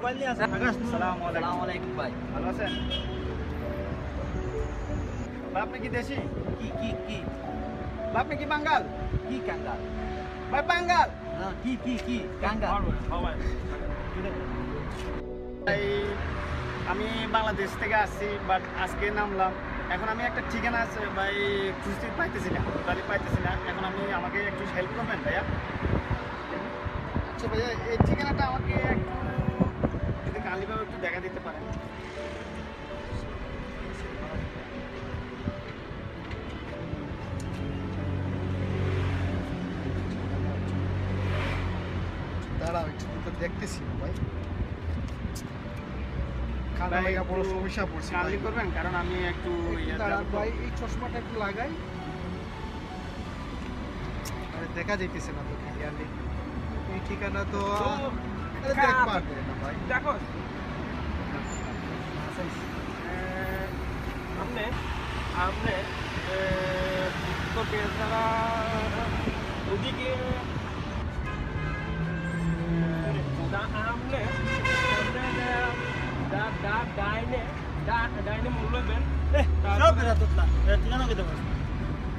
Mobile নিয়ে আসেন। আসসালামু আলাইকুম ভাই, ভালো আছেন ভাই? আপনি কি দেশি? কি কি কি ভাই, আপনি কি বাঙ্গাল? কি কাঙ্গাল ভাই? বাঙ্গাল না, কি কি কি কাঙ্গাল ভাই? আমি বাংলাদেশ থেকে আসছি, বাট আজকে নামলাম। এখন আমি একটা ঠিকানা আছে ভাই, খুঁজতে পাইতেছি না, এখন আমি আমাকে একটু হেল্প করবেন ভাইয়া? আচ্ছা ভাইয়া, এই ঠিকানাটা আমাকে একটু যদি কালীভাবে একটু দেখা দিতে পারেন। দাঁড়াও একটু তো দেখতেছি ভাই, কানা লাগা বড় সমস্যা পড়ছে কালি করবেন, কারণ আমি একটু ভাই এই চশমাটা একটু লাগাই। আরে দেখা যাইতেছে না তো ক্লিয়ারলি, এই ঠিকানা তো দেখ পারবে না ভাই। দেখো আপনি আপনি তো বেচারা ওদিকে আপনি ডাইনে মূল্যবেন ঠিকানা কেটে পারছেন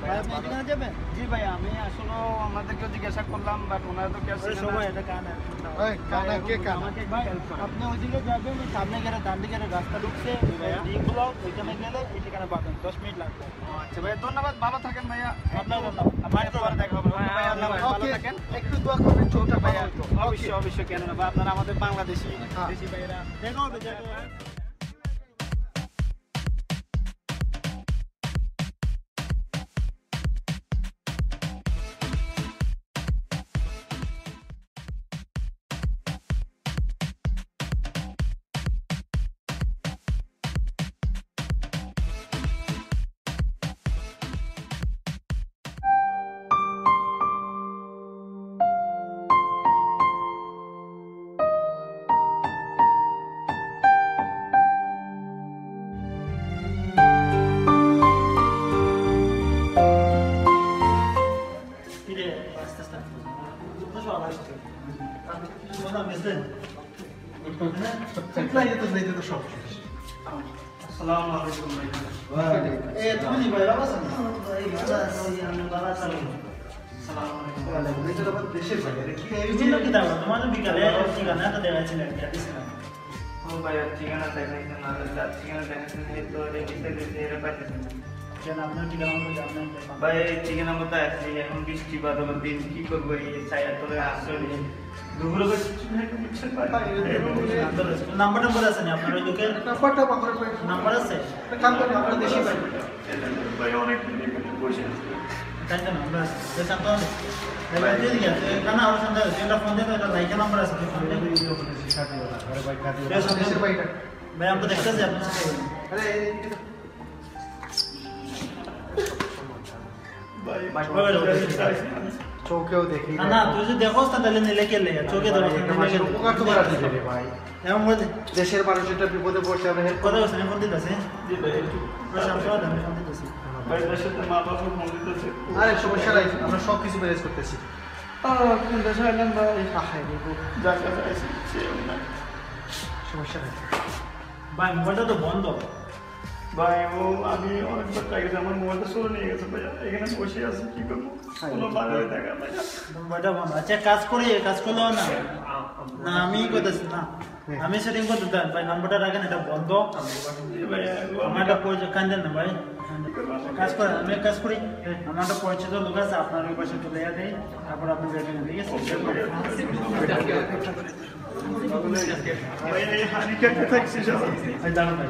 ভাই? আপনি ঠিকানা যাবেন? জি ভাই, আমি আসলে আমাদেরকে জিজ্ঞাসা করলাম, বাট ওনারা তো কেউ সময় এটা কানা কানা কে কানা? আপনি ওইদিকে যাবেন, সামনে গেলে ডান দিকে রাস্তা ঢুকছে ডিগুলো, ওইখানে গেলে এই ঠিকানা পাবেন। 10 মিনিট লাগবে। আচ্ছা ভাই, ধন্যবাদ, ভালো থাকেন ভাইয়া। আপনার ধন্যবাদ, দেখা হবে ভাইয়া, ভালো থাকেন। একটু দোয়া করবেন চোখটা ভাইয়া ভাইয়া। অবশ্যই অবশ্যই, কেন না ভাই, আপনারা আমাদের বাংলাদেশি দেশি ভাইয়েরা। দেখা হবে। ঠিকানা মতো আছে, এখন বৃষ্টি বাদল দিন, কি করবো? এই ছায়ার তলে আশ্রয় নিয়ে নাম্বার টাম্বার আছে না আপনার? ওই লোকের নাম্বার আছে? ভাই অনেক তাই তো নাম্বার আছে শান্ত না, আমার শান্ত আছে, এটা ফোন দিয়ে এটা লাইকা নাম্বার আছে, ভাই আমরা দেখতেছি আপনার চোখেও দেখি না, তুই যদি দেখো তাহলে নিলে কেলে চোখে ধরো উপকার তো করা দিবে ভাই। এমন বলতে দেশের মানুষ এটা বিপদে পড়ছে, আমরা হেল্প কথা বলছেন ফোন দিতেছে। জি ভাই, একটু শান্ত আমি ফোন দিতেছি ভাই, দেশের মা বাবা ফোন দিতেছে। আরে সমস্যা নাই, আমরা সব কিছু ম্যানেজ করতেছি। কোন দেশে এলেন ভাই? সমস্যা নেই ভাই, মোবাইলটা তো বন্ধ ভাই। ও আমি অনেকবার ট্রাই করেছি, আমার মোবাইলটা সরে নিয়ে গেছে ভাইয়া, এখানে বসে আছি, কি করবো? কোনো বাজারে দেখা ভাইয়া, মোবাইলটা বন্ধ। আচ্ছা কাজ করলেও না না, আমি করতেছি না, আমি সেটিং করতে চাই ভাই। নাম্বারটা রাখেন, এটা বন্ধ আমার একটা পরিচয়। কান্দেন না ভাই, কাজ করেন, আমি এক কাজ করি, আমার একটা পরিচিত লোক আছে, আপনার ওই পাশে চলে যাই, তারপর আপনি দেখেন, ঠিক আছে?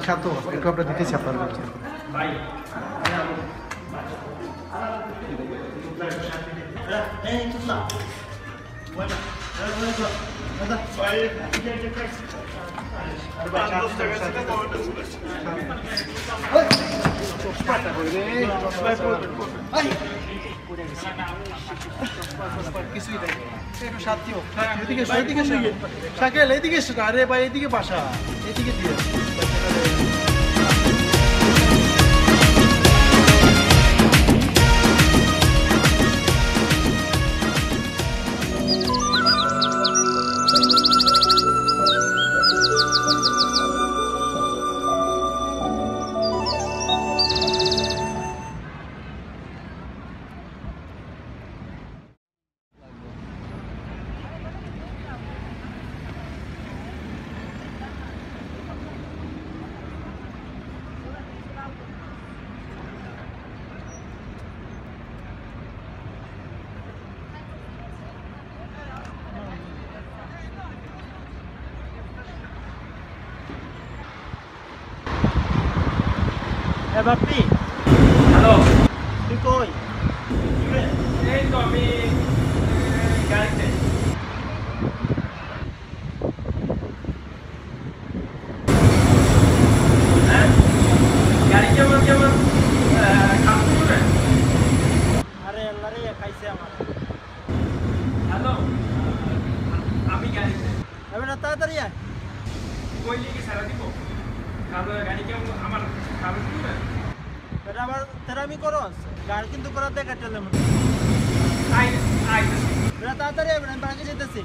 সাত একটু আমরা দিতেছি আপনার ভাই কিছুই দেয় একটু সাথী হোক। এদিকে শাকেল, এদিকে আরে ভাই, এদিকে বাসা, এদিকে দিয়ে এ বাপ্পি, হ্যালো, তুই কই? এই তো আমি গাড়িতে। হ্যাঁ, গাড়ি কেমন কেমন কাজ করবে? আরে আল্লাহ রে, খাইছে আমার। হ্যালো, আমি গাড়িতে। এবার না তাড়াতাড়ি আয়। কই লিখে সারা দিব? কারণ গাড়ি কেমন আমার কাগজ করবে? এটা আবার তেরামি করস, গাড়ি কিন্তু করা দেখা টেলে মনে। আই আই এটা তাড়াতাড়ি আয়, আমি বাগে যেতেছি।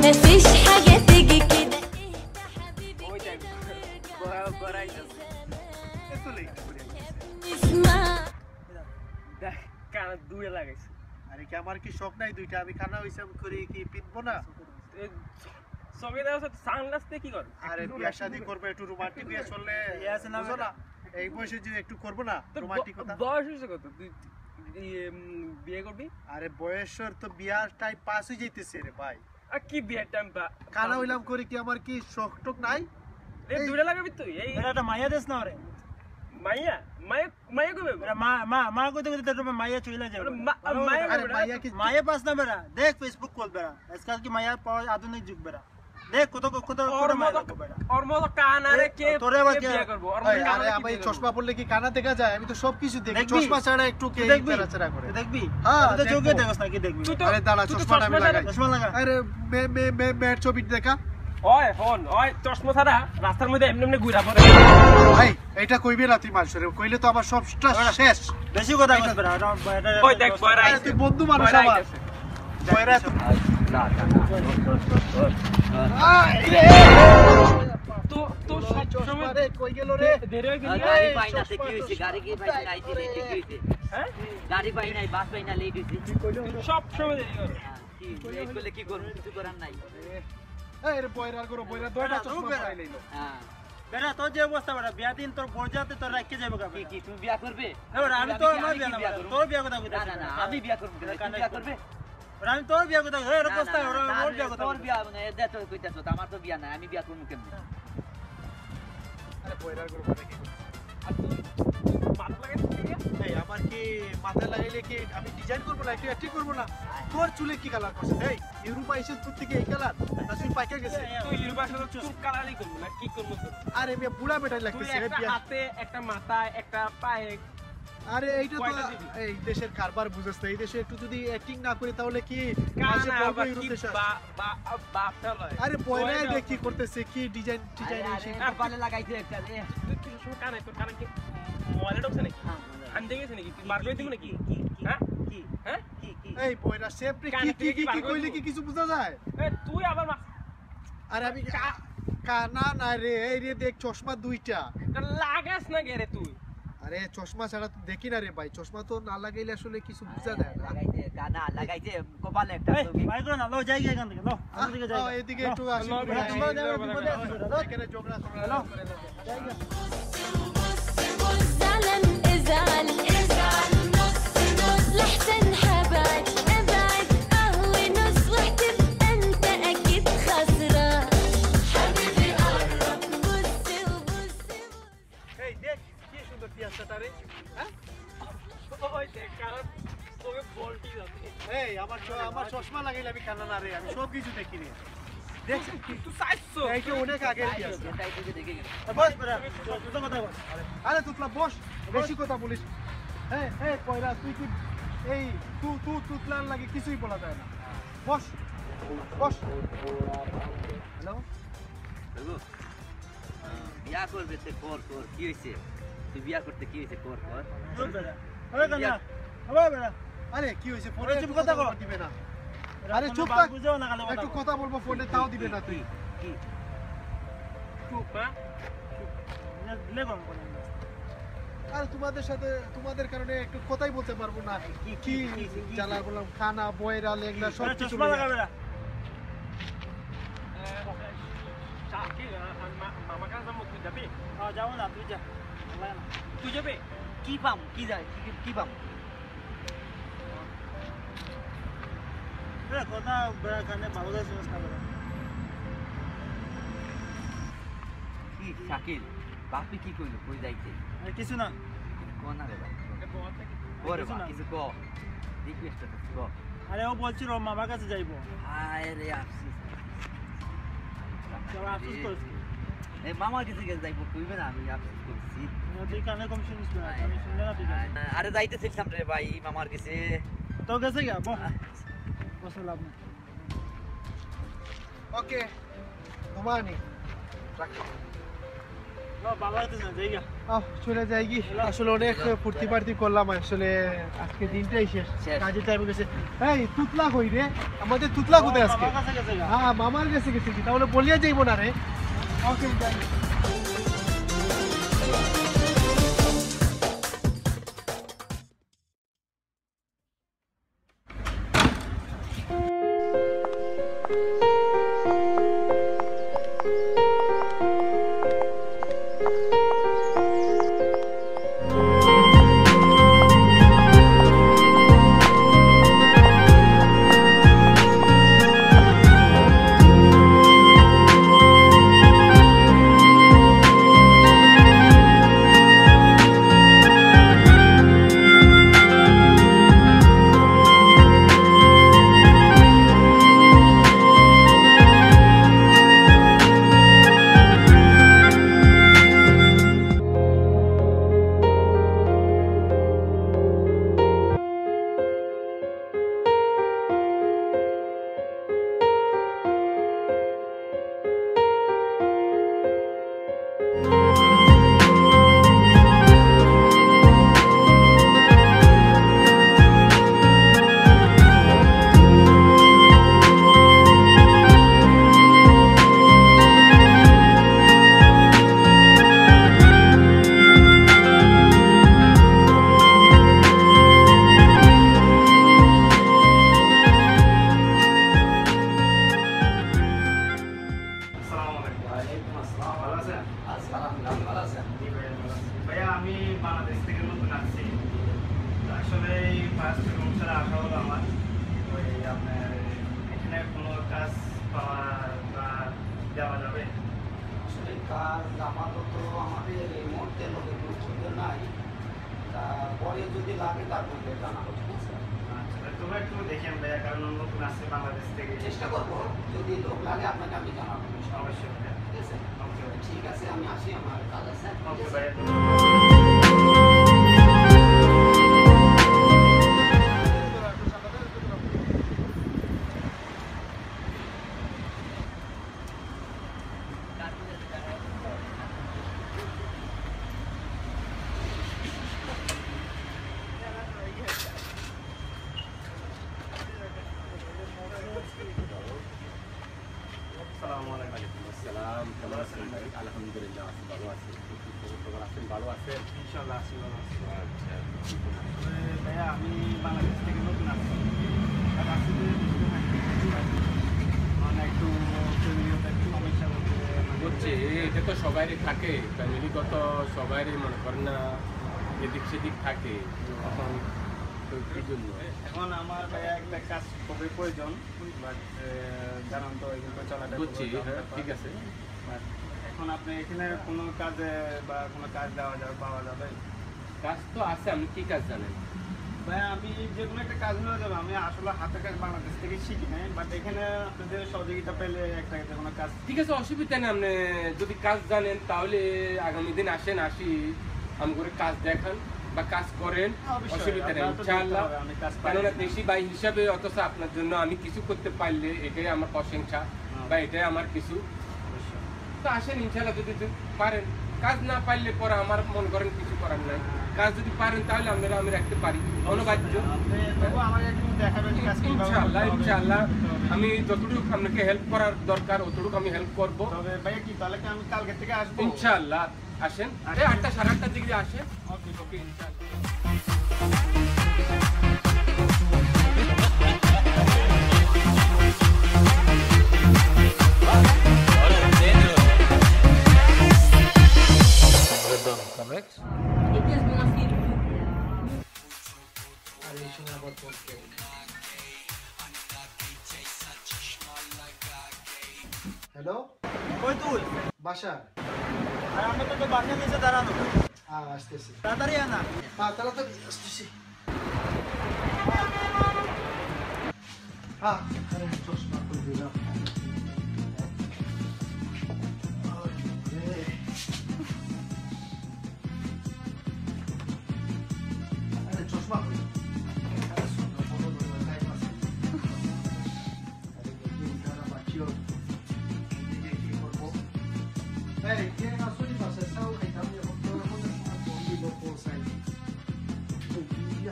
مفيش حاجة تيجي كده اهدى حبيبي ওই كده টাইম বড়াইতেছে। اسمع দেখ কান দুয়ে লাগাইছে। আরে কি আমার কি শখ নাই দুইটা আমি খানা হিসাব করে কি পিনবো না? সঙ্গে দেওয়া সানগ্লাস দিয়ে কি করে? আরে বিয়া শাদি করবে একটু রোমান্টিক হয়ে চললে ইয়ে আছে না বুঝো বেটা? না এই বয়সে যে একটু করবো না তোর রোমান্টিকতা? বয়স হয়েছে কত? তুই বিয়ে করবি? আরে বয়সের তো বিয়ার টাইম পাস হয়ে যাইতেছে রে ভাই। আর কি বিয়ের টাইম খানা হইলাম করে কি আমার কি শখ টক নাই? এই দুইটা লাগাবি তুই? এই এটা একটা মাইয়া দেশ না রে। মাইয়া মাইয়া মাইয়া কবে? এটা মা কইতে কইতে তোর মাইয়া চলে যাবে। মাইয়া আরে মাইয়া কি মাইয়া পাস না বেড়া, দেখ ফেসবুক কল বেড়া, আজকাল কি মাইয়া পাওয়া আধুনিক যুগ বেড়া। দেখ কত কত ওর মাইয়া মতো দেখো বেড়া। ওর মতো কান আরে কে তোরে আবার কে কে- বিয়ে করবো? ওর ভাই, মতো আরে আমি চশমা পরলে কি কানা দেখা যায়? আমি তো সবকিছু দেখি, দেখবি? চশমা ছাড়া একটু কে তুই দেখবি? চেরা করে। তুই দেখবি? হ্যাঁ, তুই তো দেখবো। চোখে দেখছ না, কি দেখবি? তুই তো আরে দাঁড়া, তুই তো চশমাটা আমি চশমা ছাড়া- লাগাই। চশমা লাগা। আরে মেয়ের ছবি দেখা ওই হন ওই চশমা ছাড়া রাস্তার মধ্যে এমনি এমনি ঘুরা পড়ে। ভাই, এটা কইবে না তুই মানুষের, কইলে তো আমার সবটা শেষ। বেশি কথা কইছ বেড়া। এটা ওই দেখ বয়রা আরে আইছে। তুই বন্ধু মানুষ বয়রা আমার। আইছে। বয়রা তো তো তো সব সময় রে কই গেল রে? দেরি হয়ে গেলি। গাড়ি পাই না, কি হয়েছে? গাড়ি কি পাই না, আইতে লেট কি হয়েছে? হ্যাঁ? গাড়ি পাই নাই, বাস পাই না, লেট হয়েছে। তুই সব সময় দেরি কর। কি লেট করলে কি করব? কিছু করার নাই। এই রে বয়রার গরো, বয়রা দুইটা চশমা পরাই লইলো। হ্যাঁ, বেড়া তোর যে অবস্থা বেড়া, বিয়া দিন তোর বরজাতে তোর রাখকে যাবে কি কাবে। কি তুমি বিয়া করবে? এবার আমি তো আমার বিয়া না বিয়া বেড়া, করব? তোর বিয়া কথা না কইতাছি। না না, আমি বিয়া করব না, তুমি বিয়া করবে? আমি তোর বিয়া কথা কই, এর না, অবস্থা না, ওর না, ওর বিয়া কথা তোর কই। বিয়া মানে এ দেখো কইতাছো, আমার তো বিয়া নাই, আমি বিয়া করব কেমনে? আরে বয়রার গরো বয়রা কি করছে? আর তুই মাথা লাগাইছিস কি? এই আমার কি মাথায় লাগাইলে কি আমি ডিজাইন করবো না, একটু অ্যাক্টিং করবো না? তোর চুলে কি কালার করছে? এই ইউরোপা এসে তোর থেকে এই কালার না তুই পাইকা গেছে? তুই ইউরোপের সাথে চুপ কালারই করবি না, কি করবো তোর? আরে মেয়ে বুড়া বেটাই তুই লাগতেছে রে একটা বিয়া। হাতে একটা মাথায় একটা পায়ে আরে এইটা তো কয়টা দিবি? এই দেশের কারবার বুঝছ না, এই দেশে একটু যদি অ্যাক্টিং না করি তাহলে কি মানুষে কানা বলবে আবার ইউরোপ কি দেশে? বাপটা লয়। আরে বয়রাই বয়রা- দেখ কি করতেছে, কি ডিজাইন আরে, ডিজাইন আরে, কপালে লাগাইছে একটা রে। তুই কি সব কানে তোর কানে কি মোবাইলে ঢুকছে নাকি? আন্দে গেছে নাকি? তুই মারবে দিব নাকি? হ্যাঁ? হ্যাঁ? এই বয়রা সেফটি কি কানে কি থেকে কি বার কি করে কইলে দিব। কি কিছু বোঝা যায়? এ তুই আবার আরে আমি কানা না রে, এই রে দেখ চশমা দুইটা। লাগাস না গে রে তুই। আরে চশমা ছাড়া তো দেখি না রে ভাই, চশমা তো না লাগাইলে আসলে কিছু বোঝা যায় না। লাগাইছে কানা, লাগাইছে কপালে একটা এই ছবি। ভাই করে না, লো যাই এখান থেকে, লো আমাদের দিকে যাই। এদিকে একটু আসি। লো, তোমরা যাও, বিপদে আছো বেটা, লো। এখানে ঝগড়া করে হ্যালো। بص على ازعل ازعل نص نص لحسن حبايب ابعد قهوة نص واحتب انت اكيد خسران حبيبي قرب بص وبص এই দেখ কি সুন্দর পিয়াসাটা রে। হ্যাঁ? ওই দেখ কারণ তোকে বলটি যাচ্ছে। এই আমার চশমা লাগাইলে আমি কানা না রে, আমি সব কিছু দেখি রে। দেখছিস কি? তুই চাইছো। এইটা অনেক আগের পিয়াসা। যেটাই থেকে দেখে গেল। বস বেড়া, কত কথা বল। আরে তুতলা বস, বেশি কথা বলিস। এই কয়রা তুই কি এই তুতলার লাগে কিছুই বলা যায় না। বস বস। হ্যালো, দেখো, বিয়া করবে তে কর কর, কি হয়েছে? তুই বিয়া করতে কি হয়েছে? কর কর। চুপ বেড়া। ওই কান্না, ওই বেড়া। আরে কি হয়েছে? ফোনে আরে চুপ একটু কথা কথা কও। দিবে না। এরা আরে কোনো চুপ বাল থাক। বুঝেও না, খালি কথা একটু কও। কথা বলবো ফোনে, তাও দিবে না তুই। কি? হ্যাঁ? দিলে গরম করে দিবে। আর তোমাদের সাথে তোমাদের কারণে একটু কথাই বলতে পারবো না। কি জ্বালা বললাম, খানা বয়রা লেগলা সব বেড়া, কিছু চশমা লাগা বেড়া। মামা কাছে যাবো, তুই যাবি? যাবো না, তুই যা। লাগা না। তুই যাবি? কি পাম কি যায় কি পাম কথা খানে ভালো গাছ খাবে কি শাকিল বাপি কি কইলো কই যাইতে কিছু না কোন আরে বাপ ওরে বাপ কিছু কো রিকোয়েস্ট তো কো আরে ও বলছিল ওর মামার কাছে যাইবো হায় রে আফসোস যারা আফসোস করছি এই মামার কাছে যাইবো কইবে না আমি আফসোস করছি তুই কানে কম শুনিস না আমি শুনলে না ঠিক আছে আরে যাইতেছিলাম রে ভাই মামার কাছে তো গেছে গা বসে লাভ নেই ওকে তোমানি বাবার কাছে না যাই গা চলে যাই কি আসলে অনেক ফুর্তি পার্টি করলাম আসলে আজকে দিনটাই শেষ শেষ। কাজে টাইম গেছে এই তুতলা কই রে আমাদের তুতলা কোথায় আজকে বাবার কাছে গেছে গা হ্যাঁ মামার কাছে গেছে কি তাহলে বলিয়া যাইবো না রে ওকে যাই ভাইয়া আমি বাংলাদেশ থেকে নতুন আসছি আসলে এই ফার্স্ট রুম ছাড়া আসা হলো আমার ওই আপনার এখানে কোনো কাজ পাওয়া বা দেওয়া যাবে আসলে কাজ আপাতত আমাদের এই মুহূর্তে নদীর মধ্যে নাই পরে যদি লাগে তারপরে জানাবো ঠিক আছে আচ্ছা তবে একটু দেখেন ভাইয়া কারণ নতুন আসছে বাংলাদেশ থেকে চেষ্টা করবো যদি লোক লাগে আপনাকে আমি জানাবো অবশ্যই ভাইয়া ঠিক আছে ওকে ঠিক আছে আমি আসি আমার কাজ আছে ওকে ভাইয়া আসসালামু আলাইকুম আসসালাম কেমন আছেন ভাই আলহামদুলিল্লাহ আছি ভালো আছি খবর আছেন ভালো আছেন ইনশাআল্লাহ আছি ভালো আছি আচ্ছা তবে ভাইয়া আমি বাংলাদেশ থেকে নতুন আসছি আর আসছি যে মানে একটু ফ্যামিলিগত একটু সমস্যা বলতে হচ্ছে এটা তো সবারই থাকে ফ্যামিলিগত সবারই মনে করেন না এদিক সেদিক থাকে তখন তো কি জন্য এখন আমার ভাইয়া একটা কাজ খুবই প্রয়োজন বাট জানান তো এগুলো চলাটা বুঝছি হ্যাঁ ঠিক আছে But এখন আপনি এখানে কোনো কাজে বা কোনো কাজ দেওয়া যাবে পাওয়া যাবে কাজ তো আছে আপনি কি কাজ জানেন ভাই আমি যে কোনো একটা কাজ হয়ে যাবে আমি আসলে হাতের কাজ বাংলাদেশ থেকে শিখি নাই বাট এখানে আপনাদের সহযোগিতা পেলে একটা যে কোনো কাজ ঠিক আছে অসুবিধা নেই আপনি যদি কাজ জানেন তাহলে আগামী দিন আসি আমি করে কাজ দেখান বা কাজ করেন অবশ্যই, অসুবিধা নেই আপনার তো ইনশাআল্লাহ দেখতে হবে, আমি কাজ পারি কেননা না। দেশি ভাই হিসাবে অথচ আপনার জন্য আমি কিছু করতে পারলে এটাই আমার প্রশংসা বা এটাই আমার কিছু অবশ্যই। তো আসেন ইনশাআল্লাহ যদি পারেন কাজ না পারলে পরে আমার মন করেন কিছু করার নাই কাজ যদি পারেন তাহলে আপনারা আমি রাখতে পারি অনবাহ্য আপনি তবু আমাকে একটু দেখাবেন কাজ কিভাবে ইনশাআল্লাহ করতে হবে। ইনশাআল্লাহ আমি যতটুকু আপনাকে হেল্প করার দরকার অতটুকু আমি হেল্প করব তবে ভাইয়া কি তাহলে কি আমি কালকে থেকে আসবো ইনশাআল্লাহ আসেন এই 8টা 8:30 দিকে আসেন ওকে ওকে ইনশাআল্লাহ It is Munafir. আর এই সময় আবার পড়তে হ্যালো কই তুই? বাসা আর আমরা তো বাসা নিচে দাঁড়ানো। আসতেছি তাড়াতাড়ি আনা। তাড়াতাড়ি আসতেছি আরে চশমা খুলে দিলাম আরে চশমা খুলে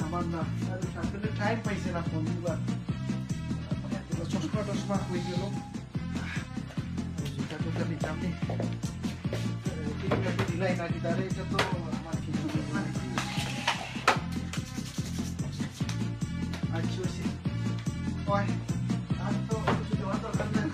আমার না আসলে টাইম পাইছে না ফোন দিবার চশমা টশমা হয়ে গেল জুতা টুতা নিতাম নি দিলাই না দিদারে এটা তো আমার ঠিক আচ্ছা ওই আর তো কিছু দেওয়ার দরকার নাই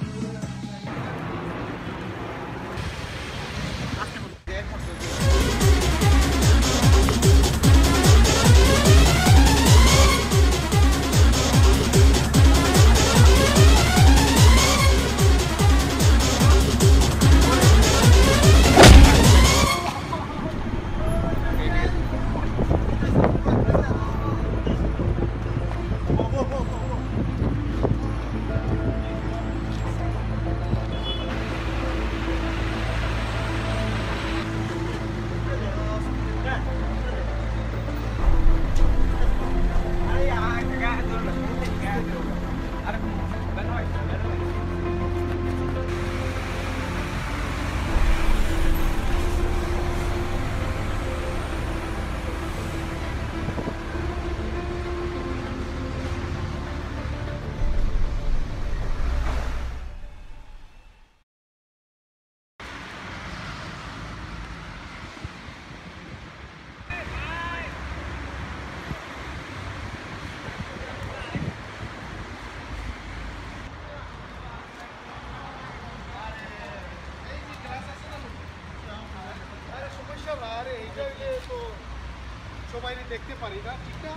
সবাই দেখতে পারি না ঠিক না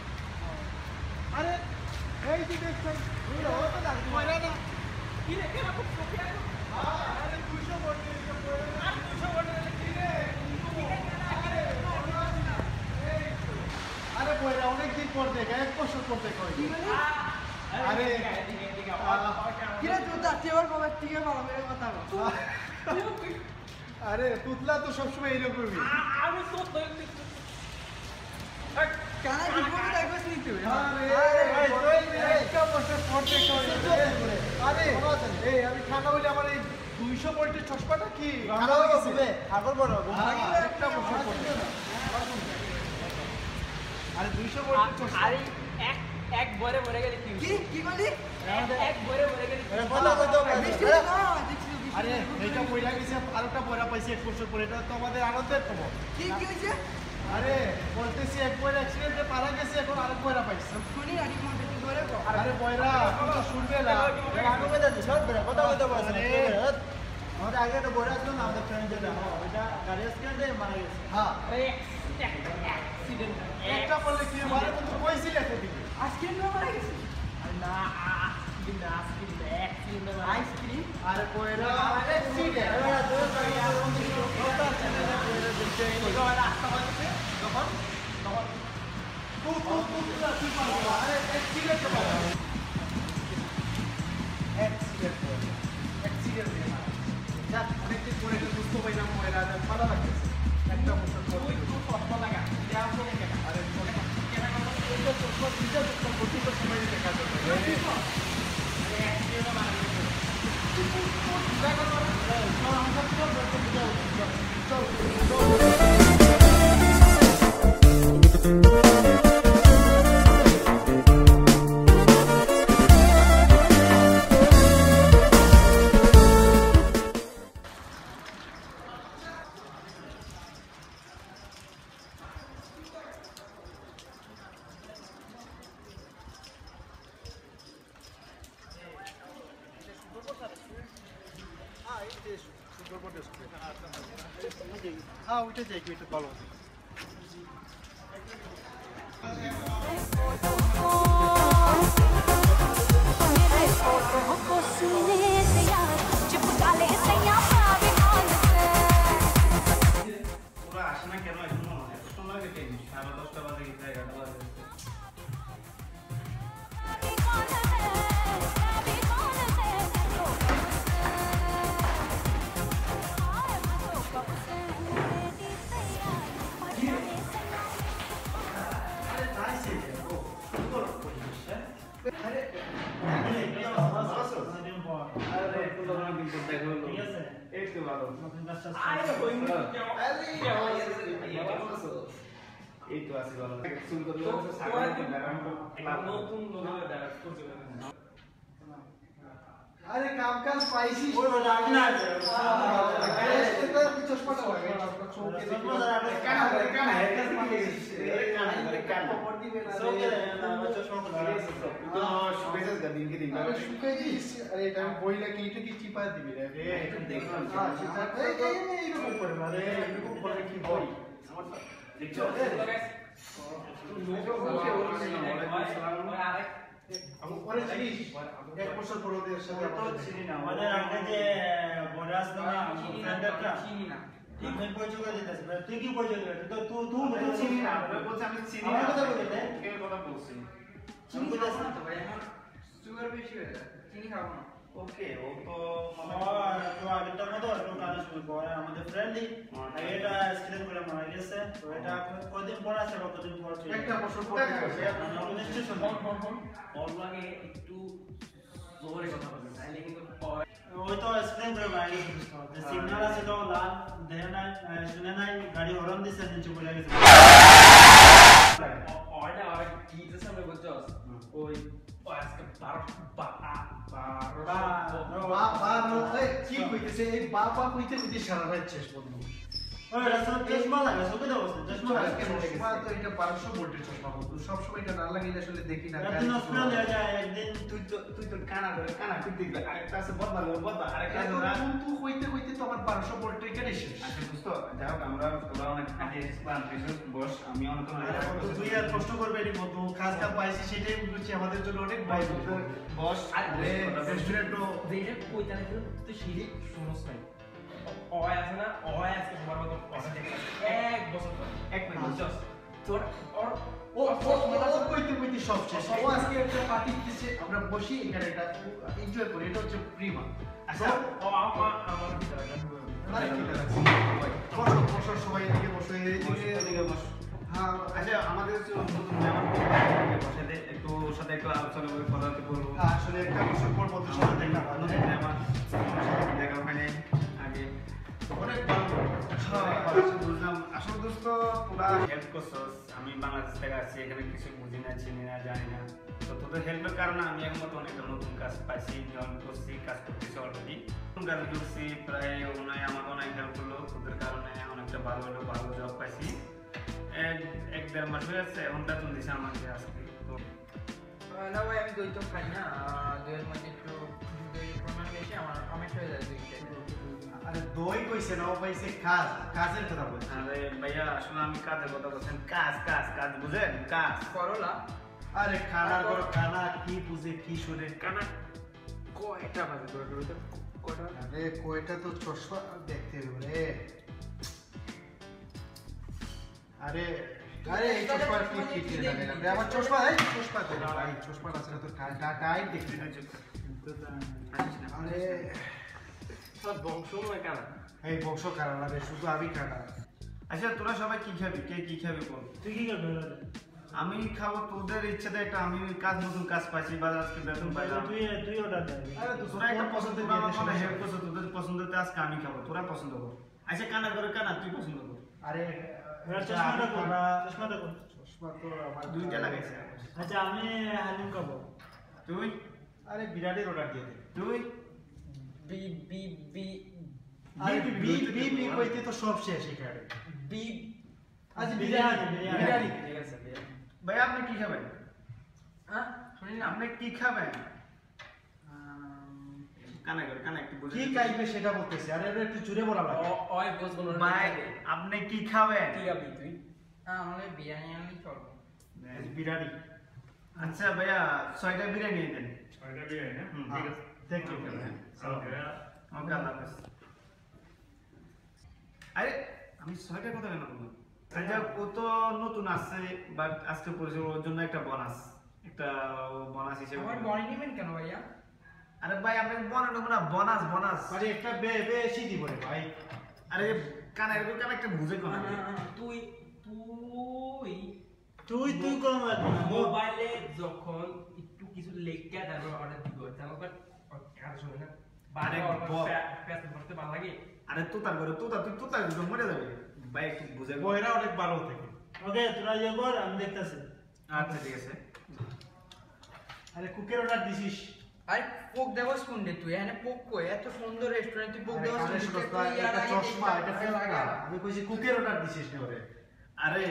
আরে এই যে দেখছেন আরে বইরা অনেকদিন পর দেখা 1 বছর পর দেখা আরে আরে তুতলা তো সবসময় এইরকমই আমি ঠান্ডা বলে আমার এই 200 ভোল্টের চশমাটা কি আরে 200 ভোল্টের চশমা এক বরে বরে গেলে কি বলি এক বরে বরে গেলে আরে এইটা পয়লা গেছে আরেকটা পয়লা পাইছি 1 বছর পরে এটা তো আমাদের আনন্দের খবর কি হয়েছে? আরে বলতেছি এক পয়লা অ্যাক্সিডেন্টে মারা গেছে এখন আরেক পয়লা পাইছি শুনি আর কি মনে কি করে আরে পয়লা তুই তো শুনবে না আমাদের আগে একটা বড় আসলো না আমাদের ফ্রেন্ড যেটা ওইটা গাড়ি অ্যাক্সিডেন্টে মারা গেছে। হ্যাঁ অ্যাক্সিডেন্ট একটা বললে কি মারে তুমি তো কইছিলে এতদিকে আজকে না মারা গেছে না অ্যাক্সিডেন্ট আইসক্রিম আরে পয়লা অ্যাক্সিডেন্ট অনেকদিন পরে এটা বুঝতে পারলাম পয়লা ভালো লাগতেছে একটা বছর পর আরে সময় দেখা হ্যাঁ ওইটা যাই কি এটা ভালো ভালো নতুন কাজটা এই তো আছে ভালো শুন করলে আরে কাম কাজ পাইছি ওই বড় আমি না এটা চশমাটা লাগে চোখে দেখে কানা করে কানা এর কাছে মানে কানা পড় দিবে না চোখে না চশমা করে তো শুকাইছে দিন কি দিন আরে শুকাইছিস আরে এটা বইলা কি এটা কি চিপা দিবি রে একটু দেখলাম এইরকম করে আরে এরকম করে কি বই দেখছো আমি পরে চিনিস এক বছর পর ওদের সাথে তো চিনি না আমাদের আগে যে বড় আসতো না ফ্রেন্ডটা চিনি না আমি পরিচয় করে দিতেছি তুই কি পরিচয় দিবি তো তুই চিনি না বলছে আমি চিনি আমার না কথা বলি রে কে কথা বলছি চিনি দিতেছ না সুগার বেশি হয়ে যায় চিনি খাবো না ওকে ও তো তো আগেরটার মতো একটু কাজ শুরু করে আমাদের ফ্রেন্ডলি এটা স্ক্রিন করে মারা গেছে তো এটা কতদিন পর আছে বা কতদিন পর চলে একটা বছর পর আছে আমাদের স্টেশন ওর লাগে একটু জোরে কথা বলতে তাইলে কিন্তু ওই তো স্ক্রিন করে মারা গেছে সিগন্যাল আছে তো লাল দেখে নাই শুনে নাই গাড়ি হরন দিছে নিচে পড়ে গেছে অর্ডার আর কি যে সামনে বুঝছস ওই আজকে 12 কি কইতেছে এই বাবা কইতে কইতে সারা রাত শেষ বন্ধু ওই রাস্তা চশমা লাগা চোখে দাও চশমা আজকে লাগা চশমা তো এটা 500 ভোল্টের চশমা বন্ধু সব সময় এটা না লাগাইলে আসলে দেখি না একদিন হসপিটাল দেওয়া যায় একদিন তুই তো কানা করে কানা কইতে গেলে আরেকটা আছে বদলা আরেকটা তুই কইতে কইতে তো আমার 1200 ভোল্টের কেন শেষ আচ্ছা দোস্ত যাই হোক আমরা তোরা অনেক আগে প্ল্যান করেছিস বস আমি অনেক তো তুই আর কষ্ট করবে এর মতো কাজ কাজ পাইছি সেটাই বুঝছি আমাদের জন্য অনেক ভাই বস আরে রেস্টুরেন্টও যেটা কইতা নাকি তুই সিঁড়ি শুনছ নাই অয় আছে না অয় আজকে তোমার মতো কথা দেখছিস এক বছর পর এক মিনিট জাস্ট তোর ওর ও কইতে কইতে সব শেষ ও আজকে একটা পার্টি দিতেছে আমরা বসি এখানে একটা এনজয় করি এটা হচ্ছে প্রিমা আচ্ছা ও আমার ভিতরে আরে কি লাগছে বসো সবাই এদিকে বসো এদিকে বস হ্যাঁ আচ্ছা আমাদের হচ্ছে নতুন বসাতে একটু ওর সাথে একটু আলোচনা করে কথা বলবো আসলে একটা বছর পর বন্ধুর সাথে দেখা ভালো আমার দেখা হয় নাই আগে অনেক ভালো বুঝলাম আসলে দোস্ত তোরা হেল্প করছস আমি বাংলাদেশ থেকে আসছি এখানে কিছু বুঝি না চিনি না জানি না তো তোদের হেল্পের কারণে আমি এখন মতো অনেকটা নতুন কাজ পাইছি জয়েন করছি কাজ করতেছি অলরেডি নতুন কাজ করছি প্রায় ওনায় আমাকে অনেক হেল্প করলো তোদের কারণে অনেকটা ভালো হলো ভালো জব পাইছি এক দেড় মাস হয়ে যাচ্ছে এখন বেতন দিছে আমাকে আজকে তো না ভাই আমি দই তো খাই না দইয়ের মধ্যে একটু দই প্রমাণ বেশি আমার সমস্যা হয়ে যায় দইটা আরে দই কইছে না ও পাইছে কাজ কাজের কথা বলছে আরে ভাইয়া আসলে আমি কাজের কথা বলছেন কাজ কাজ কাজ বুঝেন কাজ করলা আরে খানার পর খানা কি বুঝে কি শুনে কানা কয়টা বাজে তোর কয়টা আরে কয়টা তো চশমা দেখতে হবে রে আরে আরে এই চশমা কি কি লাগে না আমার চশমা এই চশমা দে ভাই চশমা আছে না তো টাইট দেখতে আরে সব বংশময় কানা এই বংশ কারা রে শুধু আমি কাটা আচ্ছা তোরা সবাই কি খাবি কে কি খাবি বল তুই কি করবি আমি খাবো তোদের ইচ্ছাতে একটা আমি কাজ নতুন কাজ পাইছি বা আজকে বেতন পাইলাম তুই অর্ডার দে আরে তো তোরা একটা পছন্দ করে আমার হেল্প করছো তোদের পছন্দতে আজকে আমি খাবো তোরা পছন্দ কর আচ্ছা কানা করে কানা তুই পছন্দ কর আরে চশমাটা কর চশমাটা কর চশমা তো আমার দুইটা লাগাইছে আচ্ছা আমি হালিম খাবো তুই আরে বিরাটের অর্ডার দিয়ে দে তুই বি বি বি আরে বি বি বি কইতে তো সব শেষ এখানে বি আজ বিরিয়ানি, বিরিয়ানি বিরিয়ানি। বিরিয়ানি ঠিক আছে বিরিয়ানি। ভাই আপনি কি খাবেন হ্যাঁ শুনি না আপনি কি খাবেন কানা করে কানা একটু বুঝে কি খাইবে সেটা বলতেছি আরে আরে একটু জুড়ে বলা লাগে অয় বসবো না ভাই আপনি কি খাবেন কি খাবি তুই আমাদের বিরিয়ানি আনলেই চলবে বিরিয়ানি আচ্ছা ভাইয়া 6টা বিরিয়ানি দেন ছয়টা বিরিয়ানি না হুম, ঠিক আছে থ্যাংক ইউ ওকে আল্লাহ হাফেজ আরে আমি 6টা কথা কেন বললাম আচ্ছা ও তো নতুন আসছে বাট আজকে পরিচয় ওর জন্য একটা বোনাস একটা বোনাস হিসেবে আমার বডি নেবেন কেন ভাইয়া আরে ভাই আপনি বোনাস নেবো না বোনাস বোনাস আরে একটা বেশি দিব রে ভাই আরে কানা এরকম কানা একটা বুঝে কোন তুই তুই তুই তুই কোন লাগবে না মোবাইলে যখন একটু কিছু লেখা তারপর অর্ডার দিব তারপর কাজ শুনে না আরে বারে বল। ফেস করতে ভালো লাগে আরে তোতার ঘরে তোতা তুই তোতার ঘরে মরে যাবে ভাই একটু বুঝে বল। বইরা অনেক ভালো থাকে। ওকে তোরা ইয়ে কর আমি দেখতাছি। আচ্ছা ঠিক আছে। আরে কুকের অর্ডার দিছিস? আরে পোক দেবস কোন데 তুই এখানে পোক কই এত সুন্দর রেস্টুরেন্ট তুই পোক দেবস আরে শুনো তো, এটা চশমা, এটা ফিল্টার। আমি কইছি কুকের অর্ডার দিছিস না ওরে। আরে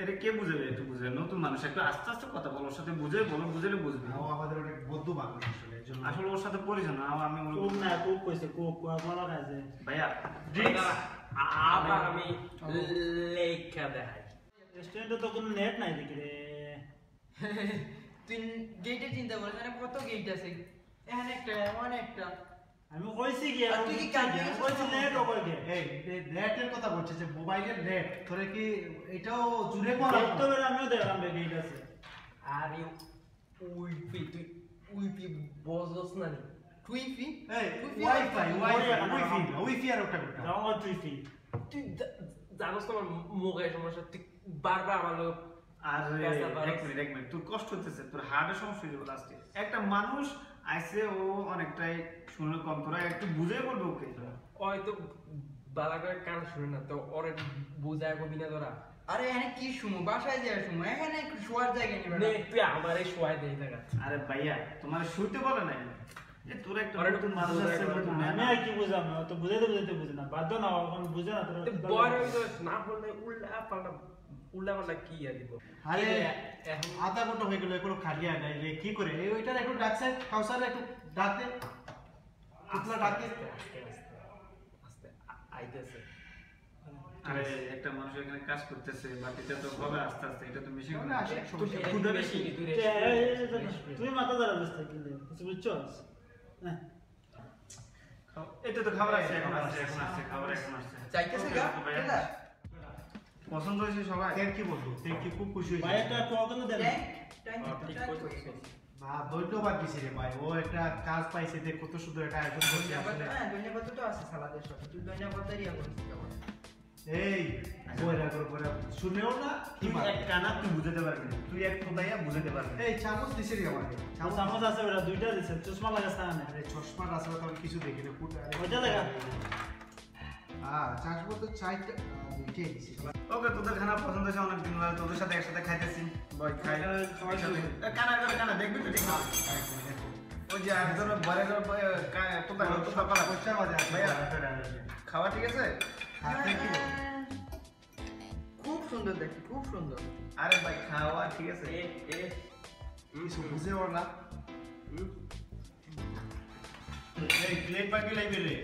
এটা কে বুঝাবে? একটু বুঝে নতুন মানুষ একটু আস্তে আস্তে কথা বলো, ওর সাথে বুঝে বলো, বুঝলে বুঝবে। ও আমাদের অনেক বন্ধু মানুষ আসলে, এজন্য আসলে ওর সাথে পরিচয় না আমি ওর কুক না কুক কইছে কুক কোলা কাজে। ভাইয়া আবার আমি লেখা দেখাই। রেস্টুরেন্টে তো কোনো নেট নাই দেখি রে। তুই গেটের চিন্তা করিস মানে কত গেট আছে এখানে একটা এমন একটা আমি কইছি কি আর তুই কি কাজে আমি গেছিস? কইছি নেট ও কই গে। এই নেটের কথা বলছিস, যে মোবাইলের নেট, তোরে কি এটাও জুড়ে পড়া? তো বের আমিও দেখলাম বেগেট আছে। আরে উইপি তুই উইপি বজস না নি? টুইফি এই টুইফি ওয়াইফাই উইফি আর ওটা কোটা? রাও ট্রিফি। তুই জানোস তোমার মুখের সমস্যা তুই বারবার আমার লোক আর পেঁচা পারস। এক মিনিট তোর কষ্ট হচ্ছে, তোর হার্টের সমস্যা হয়ে যাবে লাস্টে। একটা মানুষ আইসে ও অনেকটাই শুনে কম, তোরা একটু বুঝে বলবে ওকে। হয়তো বালা করে কান শুনে না তো ওরে বুঝায় কবি না তোরা। আরে এখানে কি শুমু বাসায় যায় শুমু এখানে একটু শোয়ার জায়গা নেই নে তুই আমারে শোয়াই দেই থাকা। আরে ভাইয়া তোমার শুইতে বলে নাই যে তোর একটা আরে নতুন মানুষ আছে নতুন আমি আর কি বুঝাম না তো বুঝাইতে বুঝে না বাধ্য না এখন বুঝে না তুই বড় হইতো না বললে উল্টা পাল্টা কি আর দিব। আরে এখন আধা ঘন্টা হয়ে গেল এখনো খালিয়া নাই রে, কি করে এই ওইটার একটু ডাকছে কাউসার একটু ডাকতে কুতলা ডাকতে। আস্তে আইতেছে। আরে একটা মানুষ এখানে কাজ করতেছে বাকিটা তো হবে আস্তে আস্তে, এটা তো মেশিন তাহলে আসে সমস্যা নেই। ক্ষুধা বেশি। তুই মাথা ধরা বুঝতে কিন্তু কিছু বুঝছস? হ্যাঁ এটা তো খাবার আছে, এখন আসছে খাবার এখন আসছে। চাইতেছে গা ভাইয়া, কেডা পছন্দ হয়েছে সবাই? তেল কি বলবো, তেল কি খুব খুশি ভাই হয়েছে? একটা কোকনো দেন। ট্যাঙ্ক ঠিক ট্যাঙ্ক কইছিস। না ধন্যবাদ দিছি রে ভাই, ও একটা কাজ পাইছে, দেখ কত সুন্দর একটা আয়োজন করছে আসলে। হ্যাঁ ধন্যবাদ তো আছে সালাদের সাথে তুই ধন্যবাদ দাঁড়িয়ে করিস কেমন এই বইরা করে বইরা শুনেও না কি তুই মানে? এক কানা তুই বুঝাতে পারবি না, তুই এক খোদাইয়া বুঝাতে পারবি না। এই চামচ দিছে রে আমাকে, চামচ চামচ আছে ওরা দুইটা দিছে চশমা লাগাছ না। আরে চশমা আছে তো আমি কিছু দেখি না পুরো। ওইটা দেখা। চামচ তো চাইটা দুইটাই দিছে। ওকে তোদের খানা পছন্দ হয়েছে, অনেক দিন ধরে তোদের সাথে একসাথে খাইতেছি, বই খাই খাওয়াই শুরু। কানা দেখবি তো ঠিক আছে। ওই যে একজন বড় তোতা পালা পয়সা বাজে ভাইয়া খাওয়া ঠিক আছে? হাতে কি বলে? খুব সুন্দর দেখি খুব সুন্দর আরে ভাই খাওয়া ঠিক আছে। কিছু বুঝে ওর না। এই প্লেট বাকি লাগবে রে।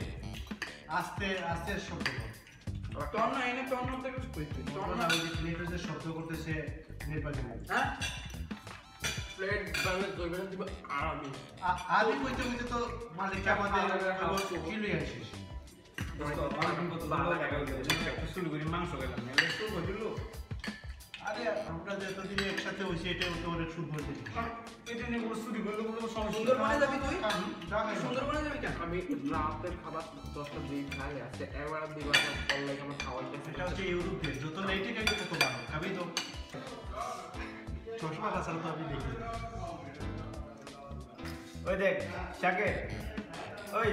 আস্তে আস্তে শব্দ কর। টন না এনে টন মধ্যে কিছু কইতে টন না ওই যে প্লেটের যে শব্দ করতেছে নির্বাচন। হ্যাঁ প্লেট বাংলা জয়বেন দিব আমি। আমি কইতে কইতে তো মালিক আমাদের কি লই আসিস? শুরু করি মাংস খেলাম শুরু করে দিল। আরে আমরা যে এতদিন একসাথে হইছি এটা তো অনেক সুন্দর জিনিস। এটা নিয়ে কোনো শুরু করলে কোনো সমস্যা সুন্দরবনে যাবি তুই যা খাই না। সুন্দরবনে যাবি কেন আমি রাতের খাবার 10টা দিই খাই আছে একবার দিবার পর লাগে আমার খাওয়ার এটা হচ্ছে ইউরোপে যত লেটে খাইতে তত ভালো খাবি তো। চশমা কাছাল তো আমি দেখি। ওই দেখ শাকে ওই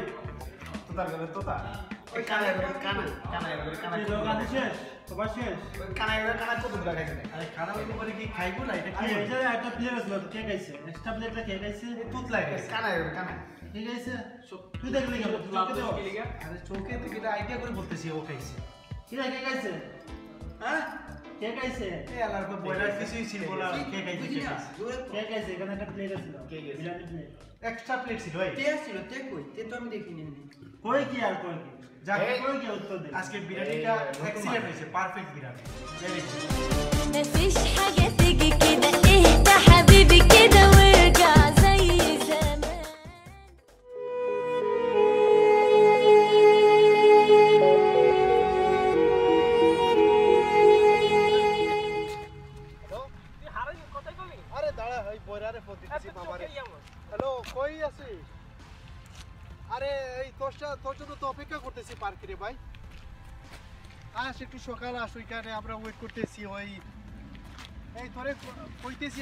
তোতার গেলে তোতা ওই কানা কানা কানা কানা এই দোকান শেষ সবার শেষ। কানা কানা কত দূর খাইছে আরে খারাপ হইতে পারে কি খাইবো না, এটা কি আরে এই যে একটা প্লেট আছে তো কে খাইছে? এক্সট্রা প্লেটটা কে খাইছে? তুত লাগে। কানা কানা কে খাইছে? তুই দেখলি কেন? চোখে তো। আরে চোখে থেকে এটা আইডিয়া করে বলতেছি ও খাইছে। কি রে কে খাইছে? হ্যাঁ কে খাইছে? এই আলার কো বয়রা কিছুই ছিল না, কে খাইছে কে খাইছে। কে খাইছে? এখানে একটা প্লেট আছে। কে খাইছে? বিরিয়ানি প্লেট। এক্সট্রা প্লেট ছিল এই। তে আসছিল তে কই তে তো আমি দেখিনি কই কি আর কই কি? যাকে কই কি উত্তর দে। আজকে বিরিয়ানিটা এক্সিলেন্ট হয়েছে, পারফেক্ট বিরিয়ানি। Very good. مفيش حاجة تيجي كده اهدى حبيبي كده وارجع زي زمان আরে দাঁড়া ভাই বয়রারে ফোন দিতেছি মামারে। হ্যালো কই আছিস? আরে এই তোর জন্য তো অপেক্ষা করতেছি পার্কে রে ভাই। আস একটু সকাল আস, ওইখানে আমরা ওয়েট করতেছি। ওই এই তোরে কইতেছি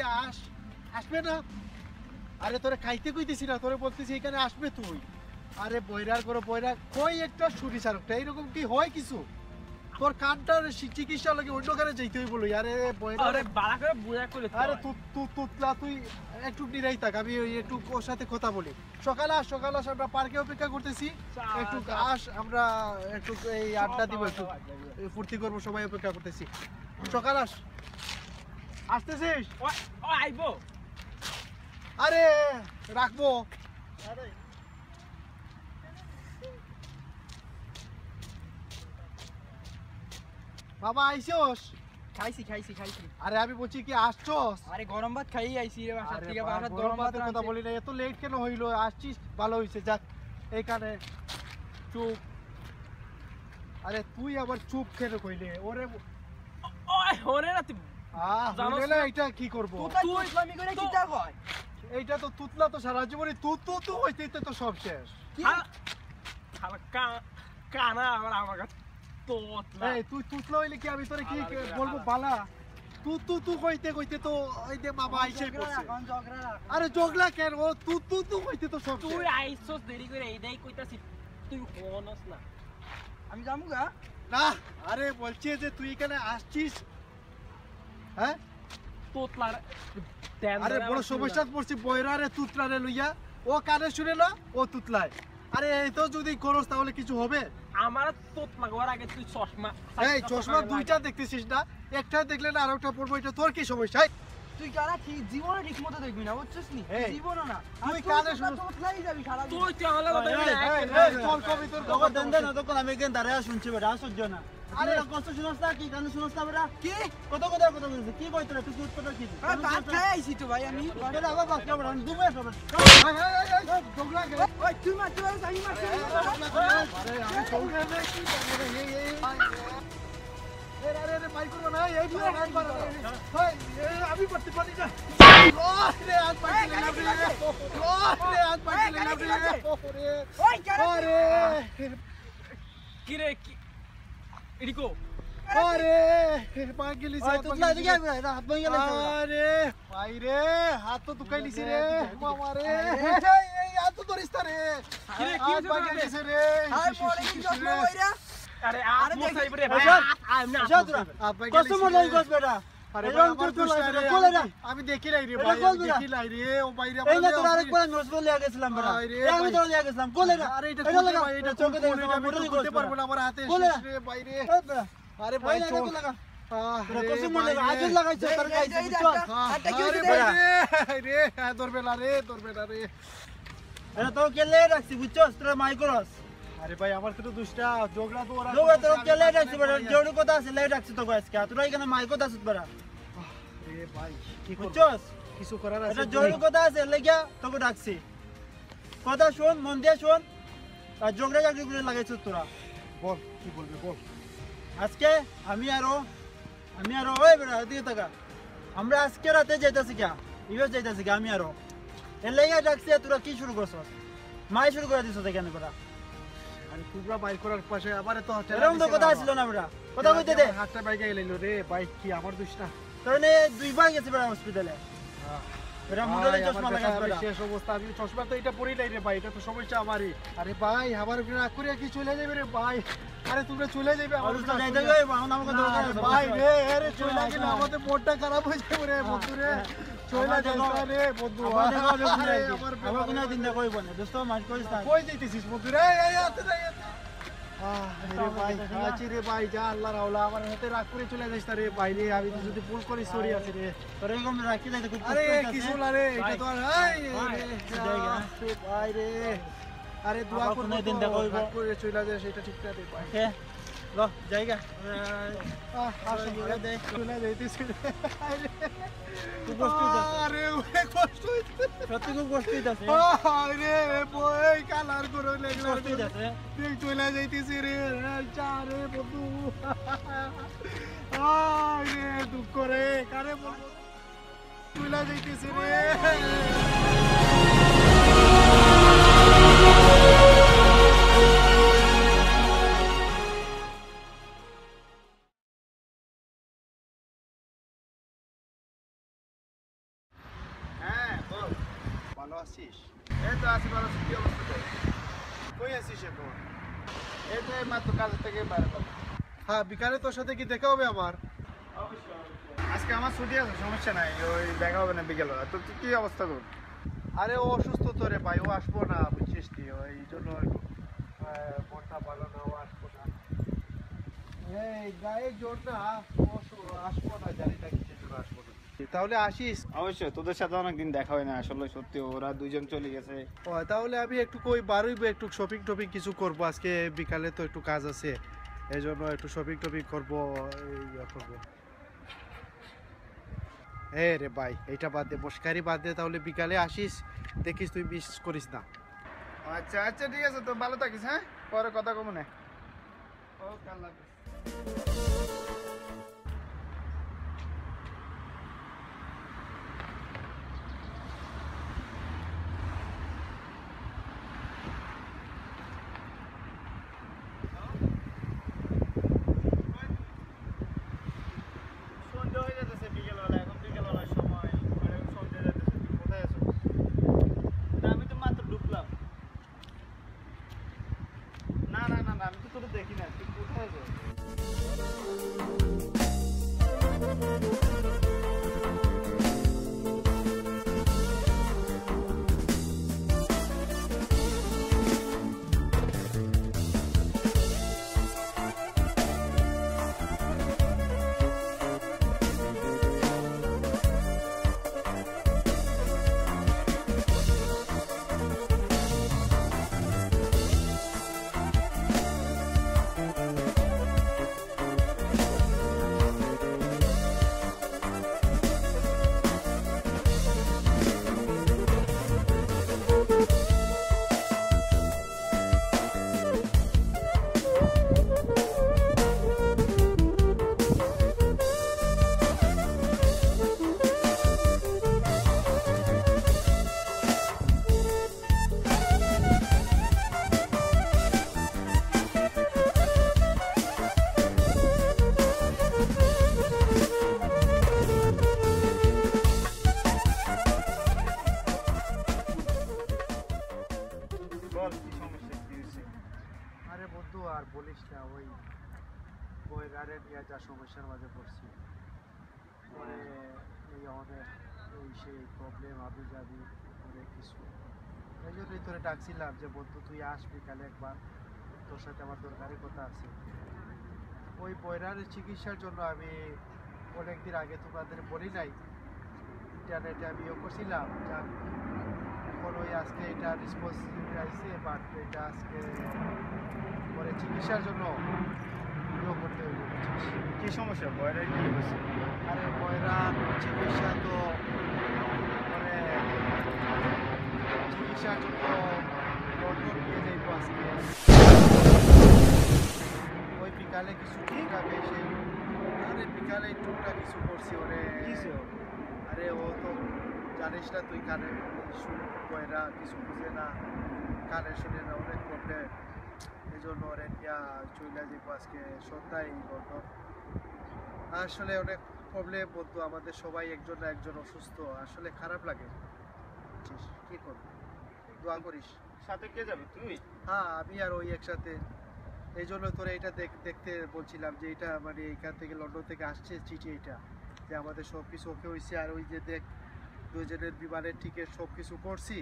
আসবে না? আরে তোরে খাইতে কইতেছি না, তোরে বলতেছি এখানে আসবে তুই। আরে বইরার করে বইরা কই একটা সুরিচারকটা এরকম কি হয় কিছু তোর কানটার চিকিৎসা লাগে অন্য কানে যাইতে হইব লই আরে বইরা আরে বালা করে বুঝা করে আরে তুতলা তুই একটু নিরাই থাক আমি ওই একটু ওর সাথে কথা বলি সকালে আস আমরা পার্কে অপেক্ষা করতেছি একটু আস আমরা একটু এই আড্ডা দিব একটু ফুর্তি করবো সবাই অপেক্ষা করতেছি সকাল আস আসতেছিস ও আইবো আরে রাখবো বাবা আইসোস খাইছি আরে আমি বলছি কি আসছোস আরে গরম ভাত খাই আইছি রে বাসা আরে থেকে বাবা, বাসা গরম ভাতের কথা বলি না এত লেট কেন হইলো আসছিস ভালো হইছে যাক এইখানে চুপ আরে তুই আবার চুপ কেন কইলে ওরে ওই ওরে না তুই জানোস হইলে না? এটা কি করব তুই ইসলামি করে কি তা কয় এইটা তো তুতলা তো সারা জীবনে তু হইতে তো সব শেষ কি খালা কানা আবার আমার কাছে তোতলা এই তুই তুতলা হইলে কি আমি তোরে কি বলবো বালা তু কইতে তো এই যে বাবা আইছে পড়ছে আরে জগলা কেন ও তু কইতে তো সব তুই শেষ। আইছস দেরি করে এইটাই কইতাছি তুই কোনস না আমি যামু গা না আরে বলছি যে তুই এখানে আসছিস হ্যাঁ তোতলার আরে বড় সমস্যা পড়ছি বয়রারে তুতলারে লইয়া ও কানে শুনে না ও তুতলায় আরে এই তো যদি করস তাহলে কিছু হবে আমার তোতলা গোর আগে তুই চশমা এই চশমা দুইটা দেখতেছিস না একটা দেখলে না আরেকটা পড়বো এটা তোর কি সমস্যা তুই কারা ঠিক জীবনে ঠিক মতো দেখবি না বুঝছিস নি এই, জীবনও না তুই কানে শুন তোতলাই যাবি সারা জীবন। তুই তো আমার কথা বলে তোর কবি তোর তোকে দেন দেন তখন আমি এখানে দাঁড়ায় শুনছি বেটা সহ্য না আরে কষ্ট শুনছ না কি গান শুনছ না বেটা কি কথা বলছিস কি কইতে তুই তুই কথা কি ভাত খাই আইছি তো ভাই আমি বেটা বাবা কে বেটা দুমে সবে জগলা গে ওই তুই মারতে পারিস আমি মারতে আরে আমি চৌকা রে কি করে এই আরে ভাই করব না এই আমি করতে পারি না রে আজ পাইছি রে আজ পাইছি রে ওই কারা আরে কি রে কি এদিকো আরে পাগলি ওই তুতলা দিকে হাত ভাঙি গেল আরে ভাই রে হাত তো দুকাই লিছি রে মামা রে এই হাত তো ধরিস রে কি রে কি হাত ভাঙি লিছি রে আর পরে কি যত্ন কইরা আরে আর মোসাই রে ভাই আমি না হাত ভাঙি কষ্ট মনে হই গছ বেটা আরে এরকম আমার তুতলা দোষ রে, রে কোলে না। আমি দেখি নাই রে এটা ভাই কোল আমি না। দেখি নাই রে ও ভাই রে এই না তোর আরেকবার নজরুল লিয়া গেছিলাম বেটা আরে আমি ভাই। তো লিয়া গেছিলাম কোলে না আরে এটা এটা কোলে লাগা ভাই এটা চোখে চোখে দেখে দেখে আমি মোটরই করতে করতে পারবো না আমার হাতে কোলে শেষ রে ভাই রে এই বেটা আরে ভাই ভাই চোখ লাগা তোরা আরে কষ্ট মনে ভাই আজ রে। লাগাইছ তোর গাইছে এই বুঝছ আটা কি আরে হইছে ভাই রে রে ধরবে না রে এটা তো কেলে রাখছি বুঝছ তোর মাই করস আরে ভাই আমার তো দুষ্টা জগলা তো ওরা লোক তোর কেলে রাখছি বেটা জোড়ু কথা আছে লাই রাখছি তো আজকে তোরা এখানে মাই কথা আছে বেটা রে ভাই কি করব বুঝছস কিছু করার আছে এটা জোড়ু কথা আছে লাগিয়া তোকে ডাকছি কথা শুন মন দিয়ে শুন আর জগড়া জাগড়ি করে লাগাইছ তোরা বল কি বলবি বল আজকে আমি আরো ওই বেটা দিকে টাকা আমরা আজকে রাতে যাইতাছি কিয়া ইউএস যাইতাছি কিয়া আমি আরো এর লাগিয়া ডাকছি তোরা কি শুরু করছস মাই শুরু করে দিছস এখানে বেটা আরে টুকরা বাইক করার পাশে আবার তো এরকম তো কথা ছিল না বেটা কথা কইতে দে হাতটা বাইকে এলাইলো রে বাইক কি আমার দুষ্টা তোর নে দুইবার গেছে বেটা হসপিটালে বেটা মুডলে চশমা লাগাইছ বেটা শেষ অবস্থা আমি চশমা তো এটা পরেই নাই রে ভাই এটা তো সমস্যা আমারই আরে ভাই আমার রাগ করে কি চলে যাবে রে ভাই আরে তোমরা চলে যাবে আর তো যাইতে গই আমাকে দরকার আছে ভাই রে আরে চলে গেলে আমাদের মনটা খারাপ হয়ে যাবে রে বন্ধু রে চলে যাবে রে বন্ধু আরে আমার আমার কোনো দিন না কইব না দোস্ত মার কইছ না কই যাইতেছিস বন্ধু রে এই আতে রে রে ভাই আছি রে ভাই যা আল্লাহ রাওলা আমার হাতে রাগ করে চলে যাইস রে ভাই রে আমি তো যদি ভুল করি সরি আছে রে তোর এরকম রাখি যাইতে খুব আরে কিছু না রে এটা তো আর ভাই রে আরে দোয়া আবার করব কোনো দিন দেখা হইবো। রাগ করে চলে যায় সেটা ঠিক না রে ভাই ওকে লো জায়গা চলে যাইতেছি রে খুব কষ্ট হইতাছে আরে ওরে কষ্ট হইতেছে সত্যি খুব কষ্ট হইতাছে আরে বই কালার করে লাগলো কষ্ট হইতাছে তুই চলে যাইতেছি রে যা রে বন্ধু আরে দুঃখ রে কারে বলবো চলে যাইতেছি রে হ্যাঁ বল ভালো আছিস এই তো আছি ভালো কি অবস্থা তোর কই আছিস এখন? এই তো মাত্র কাজ থেকে বাইরে পেলাম। হ্যাঁ, বিকালে তোর সাথে কি দেখা হবে আমার? আজকে আমার ছুটি আছে, সমস্যা নাই, ওই দেখা হবে না বিকেল। তো কি অবস্থা তোর? আরে ও অসুস্থ তো রে ভাই, ও আসবো না বুঝছিস কি, ওই জন্য মনটা ভালো না, ও আসবো না। এই গায়ে জোর না, আসবো না, জানি না কিসের জন্য আসবো না। তাহলে আসিস। অবশ্যই, তোদের সাথে অনেকদিন দেখা হয় না আসলে, সত্যি ওরা দুইজন চলে গেছে। ও তাহলে আমি একটু কই বারইব, একটু শপিং টপিং কিছু করবো আজকে বিকালে, তো একটু কাজ আছে, এই জন্য একটু শপিং টপিং করবো, করবো। হ্যাঁ রে ভাই, এইটা বাদ দে, বসকারি বাদ দে, তাহলে বিকালে আসিস, দেখিস তুই মিস করিস না। আচ্ছা আচ্ছা ঠিক আছে, তো ভালো থাকিস, হ্যাঁ পরে কথা কমু না। ওকে, আল্লাহ হাফেজ। সন্ধ্যা হয়ে যেতেছে বিকেলবেলা, এখন বিকেলবেলার সময়, সন্ধ্যা যেতেছে। তুই কোথায় আছো? না আমি তো মাত্র ঢুকলাম। না না না না, আমি তো তোর দেখি না, তুই কোথায় আছো? বল কি সমস্যা, কি হয়েছে? আরে বন্ধু আর বলিস না, ওই বইরারে নিয়ে যা সমস্যার মাঝে পড়ছি, মানে এই অনেক এই সেই প্রবলেম, আবি যাবি অনেক কিছু। এই জন্যই তোরে ডাকছিলাম যে বন্ধু তুই আস বিকালে একবার, তোর সাথে আমার দরকারি কথা আছে। ওই বইরারের চিকিৎসার জন্য আমি অনেকদিন আগে তোমাদের বলি নাই, ইন্টারনেটে আমি করছিলাম, যাক এখন ওই আজকে এটা রেসপন্সিবিলিটি আসছে, বাট এটা আজকে পরে চিকিৎসার জন্য করতে হইব। কি সমস্যা, বয়রা কি হয়েছে? আরে বয়রার চিকিৎসা তো মানে চিকিৎসার জন্য লন্ডন নিয়ে যাইব আজকে, ওই বিকালে কিছু টুকটাক এসে, আরে বিকালে টুকটাক কিছু করছি ওরে। আরে ও তো জানিস না তুই, কানে বয়রা কিছু বুঝে না, কানে শুনে না, অনেক প্রবলেম, এই জন্য ওরে নিয়ে চলে যাইব আজকে সন্ধ্যায় লন্ডন। আসলে অনেক প্রবলেম বন্ধু, আমাদের সবাই একজন না একজন অসুস্থ, আসলে খারাপ লাগে, বুঝছিস কি করবো, দোয়া করিস। সাথে কে যাবে, তুই? হ্যাঁ আমি আর ওই একসাথে, এই জন্য তোরা এটা দেখতে বলছিলাম যে এটা মানে এইখান থেকে লন্ডন থেকে আসছে চিঠি, এটা যে আমাদের সব কিছু ওকে হয়েছে, আর ওই যে দেখ দুজনের বিমানের টিকিট সব কিছু করছি,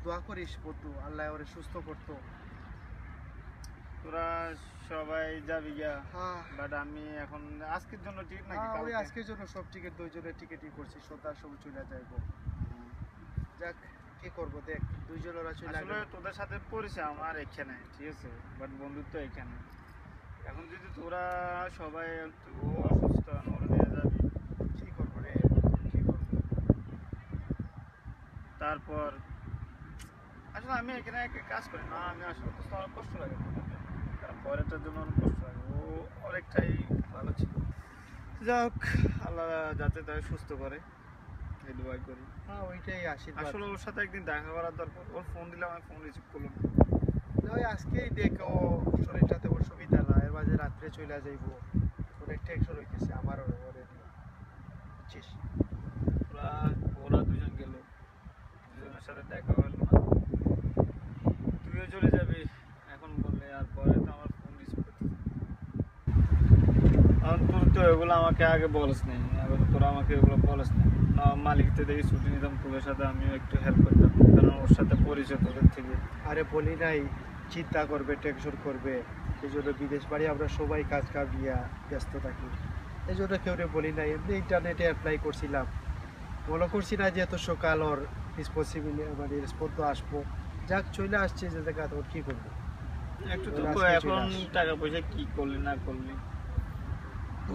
দোয়া করিস বন্ধু, আল্লাহ ওরে সুস্থ করতো। তোরা সবাই যাবি গিয়া? হ্যাঁ বাট আমি এখন আজকের জন্য টিকিট নাকি হ্যাঁ, ওই কালকে? আজকের জন্য সব টিকিট, দুইজনের টিকিটই করছি, সন্ধ্যার সময় চলে যাইব। যাক কি করবো, দেখ দুইজন ওরা চলে আসলে আসবে। তোদের সাথে পরিচয় আমার এখানে, ঠিক আছে, বাট বন্ধুত্ব এখানে। এখন যদি তোরা সবাই ও অসুস্থ, ওরা নিয়ে যাবি, কি করবো রে, কি করবো। তারপর আসলে আমি এখানে একটা কাজ করি না, আমি আসলে তো অনেক কষ্ট লাগে, কারণ পরেরটার জন্য অনেক কষ্ট লাগে। ও অনেকটাই ভালো ছিল, যাক আল্লাহ যাতে তাকে সুস্থ করে, এই দোয়াই করি। হ্যাঁ ওইটাই আশীর্বাদ। আসলে ওর সাথে একদিন দেখা করার দরকার, ওর ফোন দিলাম, আমি ফোন রিসিভ করলাম। ওই আজকেই দেখ, ও শরীরটাতে ওর সুবিধা না, এর মাঝে রাত্রে চলে যাইব, অনেক টেনশন হইতেছে আমারও ওরে নিয়ে, বুঝছিস। ওরা দুজন গেল, দুজনের সাথে দেখা হলো না, তুইও চলে যাবি, এগুলো আমাকে আগে বলস নাই, আগে তোরা আমাকে এগুলো বলস নাই। মালিকতে দেখি ছুটি নিতাম তোদের সাথে, আমিও একটু হেল্প করতাম, কারণ ওর সাথে পরিচয় তোদের থেকে। আরে বলি নাই চিন্তা করবে, টেনশন করবে, এই জন্য বিদেশ বাড়ি আমরা সবাই কাজ কাম নিয়ে ব্যস্ত থাকি, এই জন্য কেউ বলি নাই। এমনি ইন্টারনেটে অ্যাপ্লাই করছিলাম, মনে করছি না যে এত সকাল ওর রেসপন্সিবিলিটি মানে রেসপন্স তো আসবো, যাক চলে আসছে যে দেখা তোর কী করবো। একটু তো এখন টাকা পয়সা কি করলি না করলি,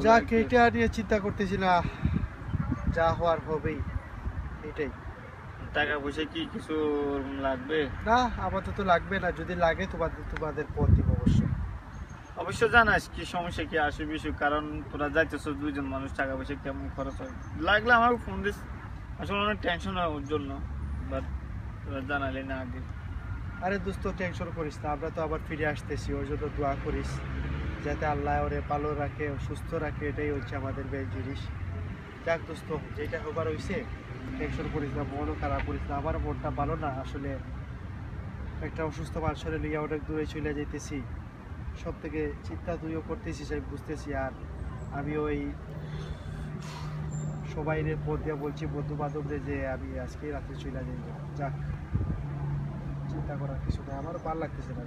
যাক এইটা নিয়ে চিন্তা করতেছি না, যা হওয়ার হবেই, এটাই। টাকা পয়সা কি কিছু লাগবে? না আপাতত লাগবে না, যদি লাগে তোমাদের পথ দিব অবশ্যই। অবশ্য জানাস কি সমস্যা কি আসে বিষয়, কারণ তোরা যাইতেছ দুইজন মানুষ, টাকা পয়সা কেমন খরচ হয়, লাগলে আমাকে ফোন দিস। আসলে অনেক টেনশন হয় ওর জন্য, বাট তোরা জানালি না আগে। আরে দোস্ত টেনশন করিস না, আমরা তো আবার ফিরে আসতেছি, ওর জন্য দোয়া করিস যাতে আল্লাহ ওরে ভালো রাখে, সুস্থ রাখে, এটাই হচ্ছে আমাদের মেন জিনিস। যাক দোস্ত, যেটা হবার হয়েছে টেনশন করিস না, মনও খারাপ করিস না। আমার মনটা ভালো না, আসলে একটা অসুস্থ মানুষের নিয়ে অনেক দূরে চলে যেতেছি, সব থেকে চিন্তা তুইও করতেছিস আমি বুঝতেছি। আর আমি ওই সবাই পথ দিয়ে বলছি বন্ধু বান্ধবদের যে আমি আজকে রাতে চলে যাই। যাক চিন্তা করার কিছু নেই, আমারও ভালো লাগতেছে না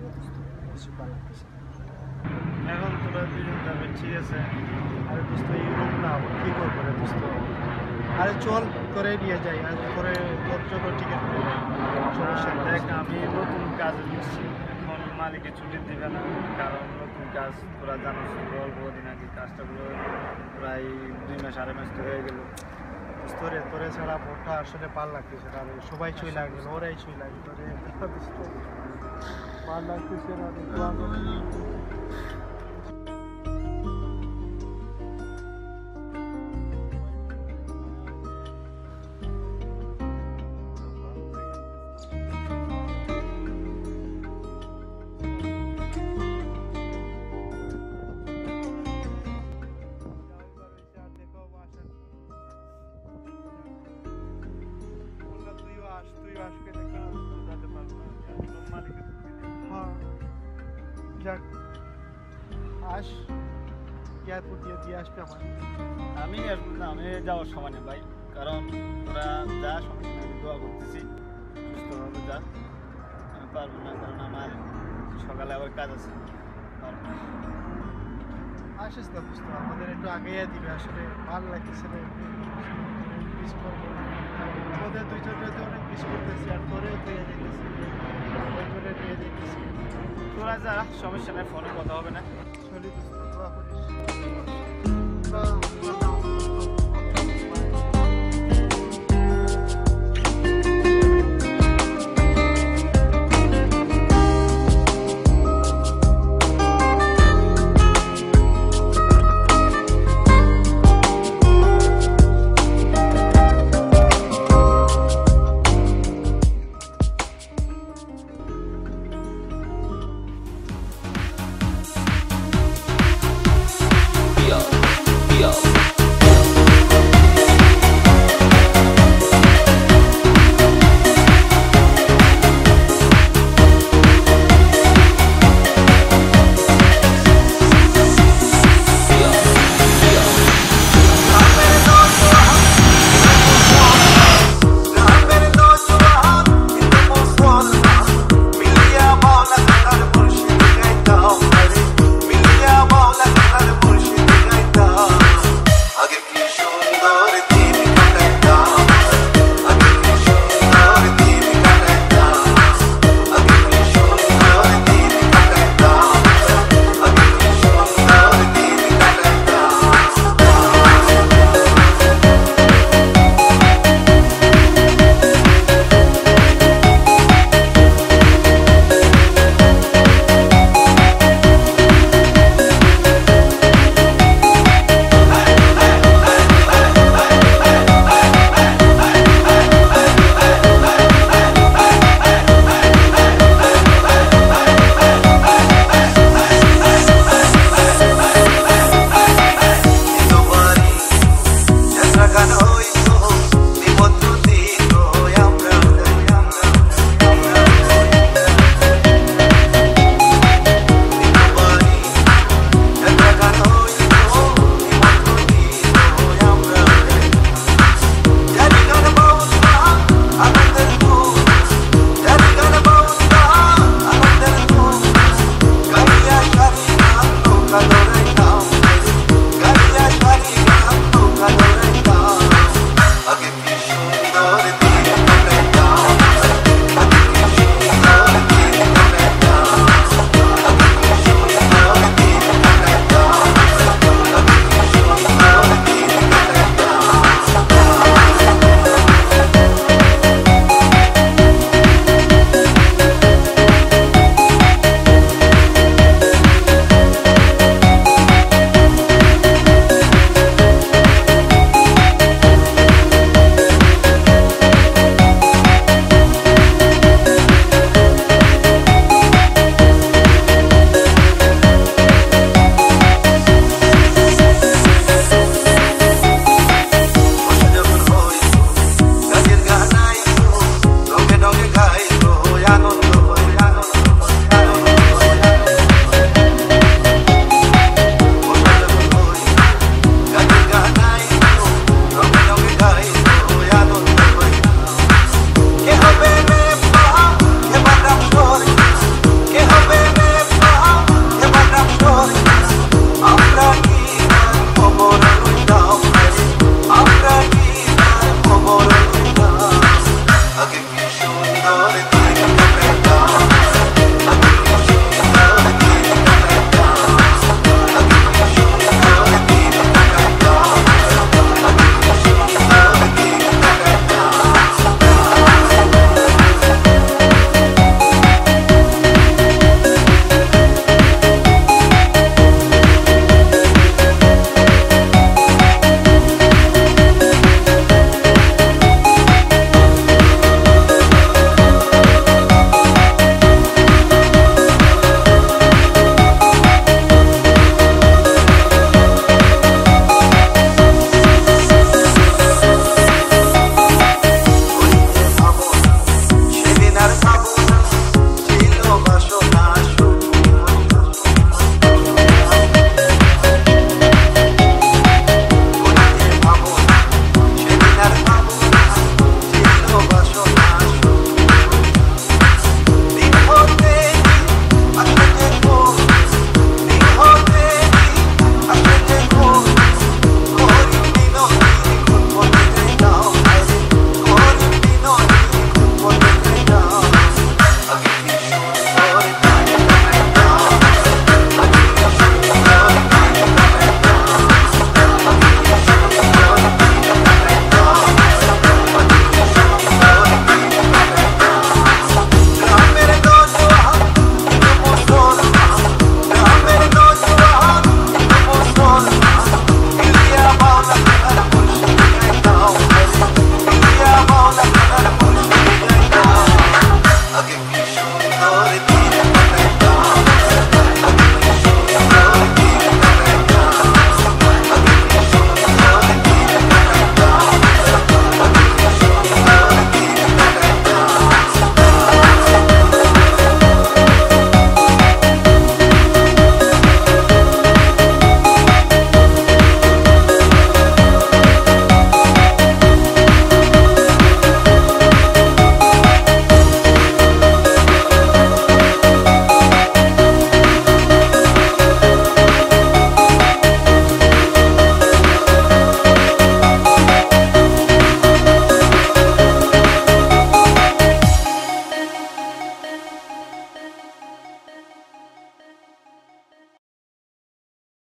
কিছু ভালো লাগতেছে না। এখন তোরা দুজন যাবে, ঠিক আছে। আরে দোস্ত এইরকম না, কী করবো রে দোস্ত? আরে চল তোরে নিয়ে যাই, আর তোর জন্য টিকিট করে যাই, সমস্যা নেই। দেখ আমি নতুন কাজ নিচ্ছি, এখন মালিকে ছুটি দেবে না, কারণ নতুন কাজ তোরা জানোস, অল্প দিন আগে কাজটা প্রায় 2 মাস 2.5 মাস তো হয়ে গেল। তোরে ছাড়া মনটা আসলে ভালো লাগতেছে না, সবাই ছুঁই লাগবে, ওরাই ছুঁই লাগবে, তোরে ভালো লাগতেছে না। যাক আস, এয়ারপোর্ট দিয়ে আসবে আমার। আমি আসবো না, আমি যাওয়ার সময় নেই ভাই, কারণ তোরা যা সমস্যা নেই, দোয়া করতেছি সুস্থভাবে যা। আমি পারবো না, কারণ আমার সকালে আবার কাজ আছে, পারবো না। আসিস না দোস্ত, আমাদের একটু আগেই দিবে, আসলে ভালো লাগতেছে না, মিস করবো। ওদের দুইজনের তো অনেক মিস করতেছি, আর তোরেও পেয়ে যেতেছি, ওইজনে পেয়ে যেতেছি। তোরা যা, সমস্যা নেই, ফোনে কথা হবে না। চলি দোস্ত, দোয়া করিস।